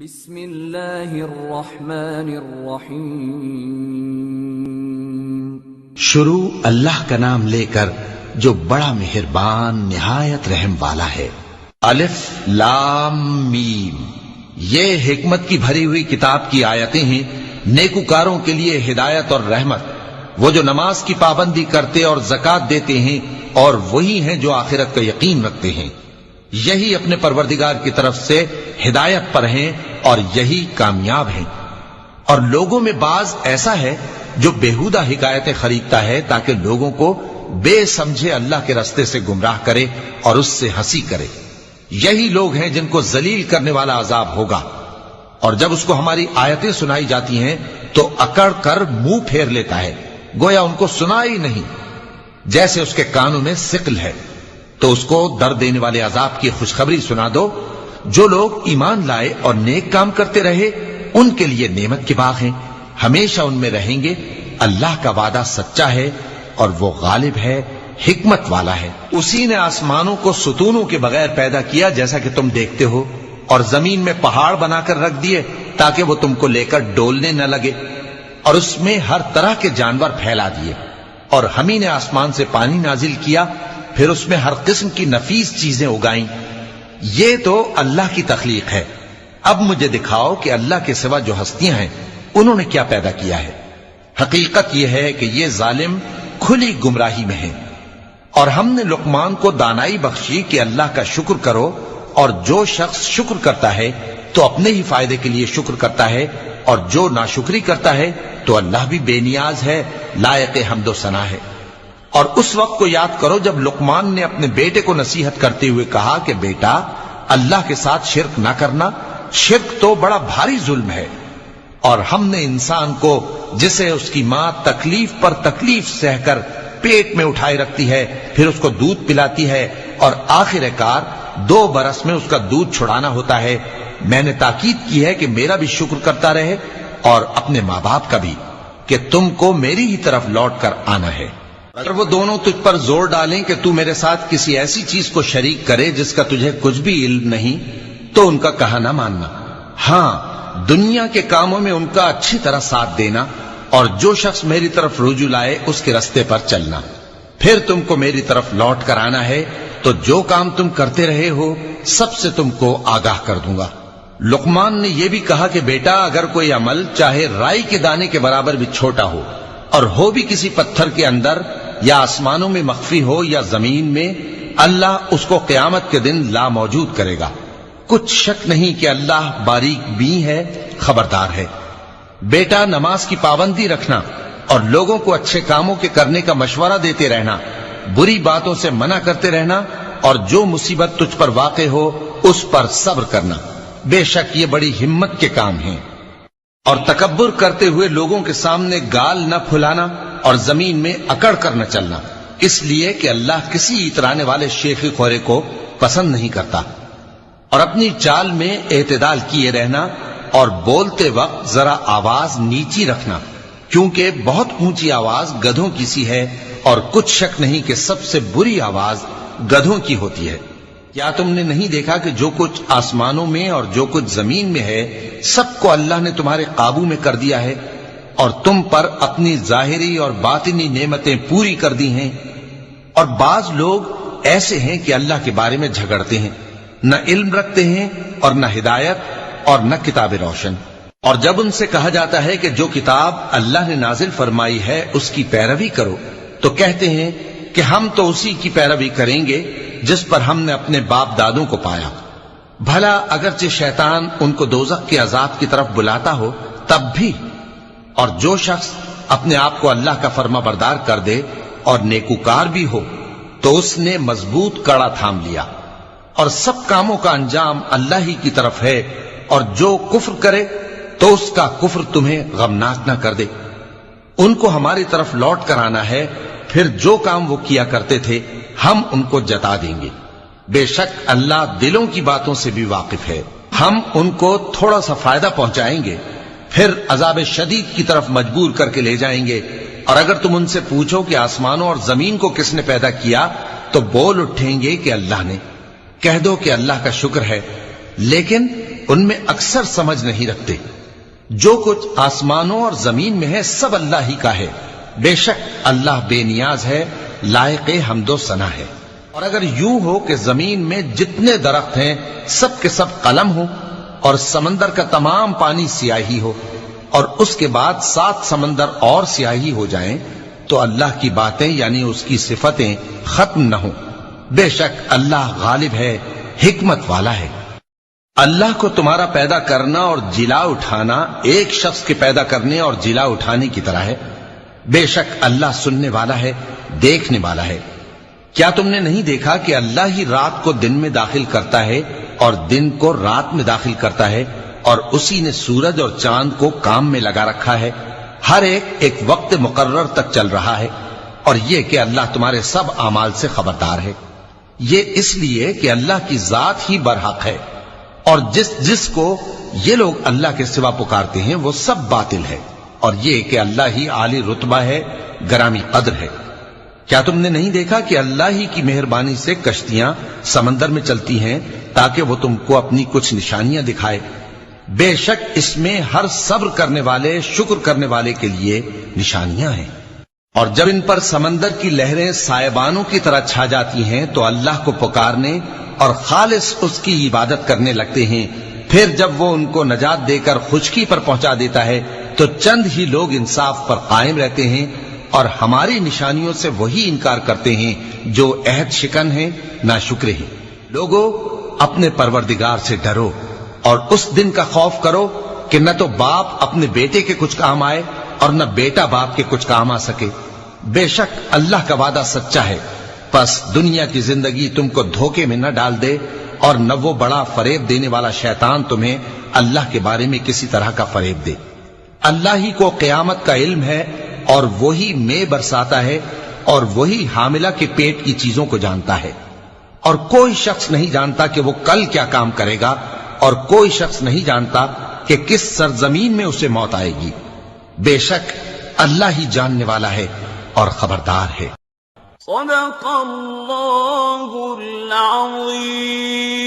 بسم اللہ الرحمن الرحیم۔ شروع اللہ کا نام لے کر جو بڑا مہربان نہایت رحم والا ہے۔ الف لام میم، یہ حکمت کی بھری ہوئی کتاب کی آیتیں ہیں، نیکوکاروں کے لیے ہدایت اور رحمت، وہ جو نماز کی پابندی کرتے اور زکوٰۃ دیتے ہیں اور وہی ہیں جو آخرت کا یقین رکھتے ہیں، یہی اپنے پروردگار کی طرف سے ہدایت پر ہیں اور یہی کامیاب ہیں۔ اور لوگوں میں بعض ایسا ہے جو بیہودہ حکایتیں خریدتا ہے تاکہ لوگوں کو بے سمجھے اللہ کے راستے سے گمراہ کرے اور اس سے ہنسی کرے، یہی لوگ ہیں جن کو ذلیل کرنے والا عذاب ہوگا۔ اور جب اس کو ہماری آیتیں سنائی جاتی ہیں تو اکڑ کر منہ پھیر لیتا ہے، گویا ان کو سنا ہی نہیں، جیسے اس کے کانوں میں ثقل ہے۔ تو اس کو درد دینے والے عذاب کی خوشخبری سنا دو۔ جو لوگ ایمان لائے اور نیک کام کرتے رہے ان کے لیے نعمت کے باغ ہیں، ہمیشہ ان میں رہیں گے۔ اللہ کا وعدہ سچا ہے اور وہ غالب ہے، حکمت والا ہے۔ اسی نے آسمانوں کو ستونوں کے بغیر پیدا کیا جیسا کہ تم دیکھتے ہو، اور زمین میں پہاڑ بنا کر رکھ دیے تاکہ وہ تم کو لے کر ڈولنے نہ لگے، اور اس میں ہر طرح کے جانور پھیلا دیے۔ اور ہم ہی نے آسمان سے پانی نازل کیا، پھر اس میں ہر قسم کی نفیس چیزیں اگائیں۔ یہ تو اللہ کی تخلیق ہے۔ اب مجھے دکھاؤ کہ اللہ کے سوا جو ہستیاں ہیں انہوں نے کیا پیدا کیا ہے۔ حقیقت یہ ہے کہ یہ ظالم کھلی گمراہی میں ہیں۔ اور ہم نے لقمان کو دانائی بخشی کہ اللہ کا شکر کرو، اور جو شخص شکر کرتا ہے تو اپنے ہی فائدے کے لیے شکر کرتا ہے، اور جو ناشکری کرتا ہے تو اللہ بھی بے نیاز ہے، لائق حمد و ثنا ہے۔ اور اس وقت کو یاد کرو جب لقمان نے اپنے بیٹے کو نصیحت کرتے ہوئے کہا کہ بیٹا، اللہ کے ساتھ شرک نہ کرنا، شرک تو بڑا بھاری ظلم ہے۔ اور ہم نے انسان کو، جسے اس کی ماں تکلیف پر تکلیف سہ کر پیٹ میں اٹھائے رکھتی ہے، پھر اس کو دودھ پلاتی ہے، اور آخر کار 2 برس میں اس کا دودھ چھڑانا ہوتا ہے، میں نے تاکید کی ہے کہ میرا بھی شکر کرتا رہے اور اپنے ماں باپ کا بھی، کہ تم کو میری ہی طرف لوٹ کر آنا ہے۔ اگر وہ دونوں تجھ پر زور ڈالیں کہ تو میرے ساتھ کسی ایسی چیز کو شریک کرے جس کا تجھے کچھ بھی علم نہیں، تو ان کا کہا نہ ماننا۔ ہاں، دنیا کے کاموں میں ان کا اچھی طرح ساتھ دینا، اور جو شخص میری طرف رجوع لائے اس کے راستے پر چلنا۔ پھر تم کو میری طرف لوٹ کر آنا ہے، تو جو کام تم کرتے رہے ہو سب سے تم کو آگاہ کر دوں گا۔ لقمان نے یہ بھی کہا کہ بیٹا، اگر کوئی عمل چاہے رائی کے دانے کے برابر بھی چھوٹا ہو، اور ہو بھی کسی پتھر کے اندر یا آسمانوں میں مخفی ہو یا زمین میں، اللہ اس کو قیامت کے دن لا موجود کرے گا۔ کچھ شک نہیں کہ اللہ باریک بین ہے، خبردار ہے۔ بیٹا، نماز کی پابندی رکھنا اور لوگوں کو اچھے کاموں کے کرنے کا مشورہ دیتے رہنا، بری باتوں سے منع کرتے رہنا، اور جو مصیبت تجھ پر واقع ہو اس پر صبر کرنا، بے شک یہ بڑی ہمت کے کام ہیں۔ اور تکبر کرتے ہوئے لوگوں کے سامنے گال نہ پھلانا اور زمین میں اکڑ کر نہ چلنا، اس لیے کہ اللہ کسی اترانے والے شیخی خورے کو پسند نہیں کرتا۔ اور اپنی چال میں اعتدال کیے رہنا، اور بولتے وقت ذرا آواز نیچی رکھنا، کیونکہ بہت اونچی آواز گدھوں کی سی ہے، اور کچھ شک نہیں کہ سب سے بری آواز گدھوں کی ہوتی ہے۔ کیا تم نے نہیں دیکھا کہ جو کچھ آسمانوں میں اور جو کچھ زمین میں ہے سب کو اللہ نے تمہارے قابو میں کر دیا ہے، اور تم پر اپنی ظاہری اور باطنی نعمتیں پوری کر دی ہیں۔ اور بعض لوگ ایسے ہیں کہ اللہ کے بارے میں جھگڑتے ہیں، نہ علم رکھتے ہیں اور نہ ہدایت اور نہ کتاب روشن۔ اور جب ان سے کہا جاتا ہے کہ جو کتاب اللہ نے نازل فرمائی ہے اس کی پیروی کرو، تو کہتے ہیں کہ ہم تو اسی کی پیروی کریں گے جس پر ہم نے اپنے باپ دادوں کو پایا۔ بھلا اگرچہ شیطان ان کو دوزخ کے عذاب کی طرف بلاتا ہو تب بھی۔ اور جو شخص اپنے آپ کو اللہ کا فرما بردار کر دے اور نیکوکار بھی ہو تو اس نے مضبوط کڑا تھام لیا، اور سب کاموں کا انجام اللہ ہی کی طرف ہے۔ اور جو کفر کرے تو اس کا کفر تمہیں غمناک نہ کر دے۔ ان کو ہماری طرف لوٹ کر آنا ہے، پھر جو کام وہ کیا کرتے تھے ہم ان کو جتا دیں گے۔ بے شک اللہ دلوں کی باتوں سے بھی واقف ہے۔ ہم ان کو تھوڑا سا فائدہ پہنچائیں گے، پھر عذاب شدید کی طرف مجبور کر کے لے جائیں گے۔ اور اگر تم ان سے پوچھو کہ آسمانوں اور زمین کو کس نے پیدا کیا تو بول اٹھیں گے کہ اللہ نے۔ کہہ دو کہ اللہ کا شکر ہے، لیکن ان میں اکثر سمجھ نہیں رکھتے۔ جو کچھ آسمانوں اور زمین میں ہے سب اللہ ہی کا ہے، بے شک اللہ بے نیاز ہے، لائق حمد و ثنا ہے۔ اور اگر یوں ہو کہ زمین میں جتنے درخت ہیں سب کے سب قلم ہو اور سمندر کا تمام پانی سیاہی ہو اور اس کے بعد 7 سمندر اور سیاہی ہو جائیں تو اللہ کی باتیں یعنی اس کی صفتیں ختم نہ ہوں۔ بے شک اللہ غالب ہے، حکمت والا ہے۔ اللہ کو تمہارا پیدا کرنا اور جلا اٹھانا ایک شخص کے پیدا کرنے اور جلا اٹھانے کی طرح ہے۔ بے شک اللہ سننے والا ہے، دیکھنے والا ہے۔ کیا تم نے نہیں دیکھا کہ اللہ ہی رات کو دن میں داخل کرتا ہے اور دن کو رات میں داخل کرتا ہے، اور اسی نے سورج اور چاند کو کام میں لگا رکھا ہے، ہر ایک وقت مقرر تک چل رہا ہے، اور یہ کہ اللہ تمہارے سب اعمال سے خبردار ہے۔ یہ اس لیے کہ اللہ کی ذات ہی برحق ہے، اور جس کو یہ لوگ اللہ کے سوا پکارتے ہیں وہ سب باطل ہے، اور یہ کہ اللہ ہی عالی رتبہ ہے، گرامی قدر ہے۔ کیا تم نے نہیں دیکھا کہ اللہ ہی کی مہربانی سے کشتیاں سمندر میں چلتی ہیں تاکہ وہ تم کو اپنی کچھ نشانیاں دکھائے؟ بے شک اس میں ہر صبر کرنے والے، شکر کرنے والے کے لیے نشانیاں ہیں۔ اور جب ان پر سمندر کی لہریں سائبانوں کی طرح چھا جاتی ہیں تو اللہ کو پکارنے اور خالص اس کی عبادت کرنے لگتے ہیں، پھر جب وہ ان کو نجات دے کر خشکی پر پہنچا دیتا ہے تو چند ہی لوگ انصاف پر قائم رہتے ہیں، اور ہماری نشانیوں سے وہی انکار کرتے ہیں جو عہد شکن ہیں، ناشکرے ہیں۔ لوگو اپنے پروردگار سے ڈرو اور اس دن کا خوف کرو کہ نہ تو باپ اپنے بیٹے کے کچھ کام آئے اور نہ بیٹا باپ کے کچھ کام آ سکے۔ بے شک اللہ کا وعدہ سچا ہے، پس دنیا کی زندگی تم کو دھوکے میں نہ ڈال دے، اور نہ وہ بڑا فریب دینے والا شیطان تمہیں اللہ کے بارے میں کسی طرح کا فریب دے۔ اللہ ہی کو قیامت کا علم ہے، اور وہی میں برساتا ہے، اور وہی حاملہ کے پیٹ کی چیزوں کو جانتا ہے، اور کوئی شخص نہیں جانتا کہ وہ کل کیا کام کرے گا، اور کوئی شخص نہیں جانتا کہ کس سرزمین میں اسے موت آئے گی۔ بے شک اللہ ہی جاننے والا ہے اور خبردار ہے۔ صدق اللہ العظیم۔